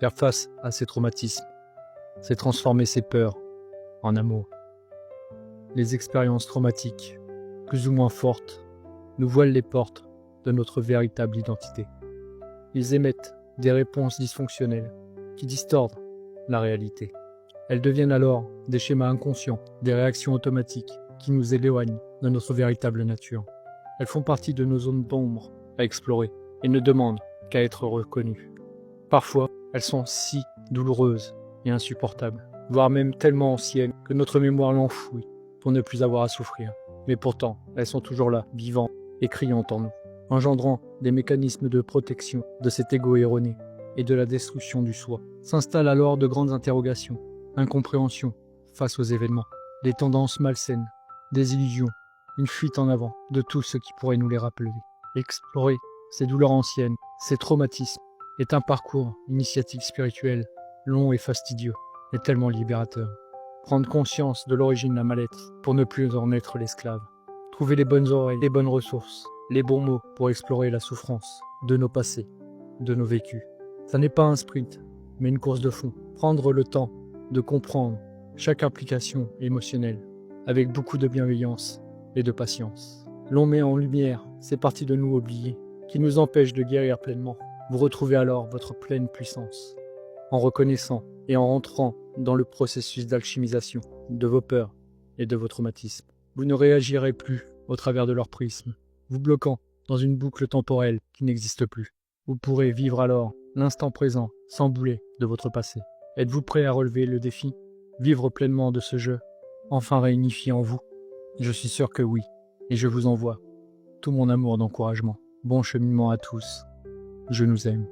Faire face à ces traumatismes, c'est transformer ses peurs en amour. Les expériences traumatiques, plus ou moins fortes, nous voilent les portes de notre véritable identité. Ils émettent des réponses dysfonctionnelles qui distordent la réalité. Elles deviennent alors des schémas inconscients, des réactions automatiques qui nous éloignent de notre véritable nature. Elles font partie de nos zones d'ombre à explorer et ne demandent qu'à être reconnues. Parfois, elles sont si douloureuses et insupportables, voire même tellement anciennes que notre mémoire l'enfouit pour ne plus avoir à souffrir. Mais pourtant, elles sont toujours là, vivantes et criantes en nous, engendrant des mécanismes de protection de cet ego erroné et de la destruction du soi. S'installent alors de grandes interrogations, incompréhension face aux événements, des tendances malsaines, des illusions, une fuite en avant de tout ce qui pourrait nous les rappeler. Explorer ces douleurs anciennes, ces traumatismes, est un parcours initiatique spirituel long et fastidieux, et tellement libérateur. Prendre conscience de l'origine de la mal-être pour ne plus en être l'esclave. Trouver les bonnes oreilles, les bonnes ressources, les bons mots pour explorer la souffrance de nos passés, de nos vécus. Ça n'est pas un sprint, mais une course de fond. Prendre le temps de comprendre chaque implication émotionnelle avec beaucoup de bienveillance et de patience. L'on met en lumière ces parties de nous oubliées qui nous empêchent de guérir pleinement. Vous retrouvez alors votre pleine puissance en reconnaissant et en rentrant dans le processus d'alchimisation de vos peurs et de vos traumatismes. Vous ne réagirez plus au travers de leur prisme, vous bloquant dans une boucle temporelle qui n'existe plus. Vous pourrez vivre alors l'instant présent sans bouler de votre passé. Êtes-vous prêt à relever le défi, vivre pleinement de ce jeu, enfin réunifié en vous? Je suis sûr que oui, et je vous envoie tout mon amour d'encouragement. Bon cheminement à tous, je nous aime.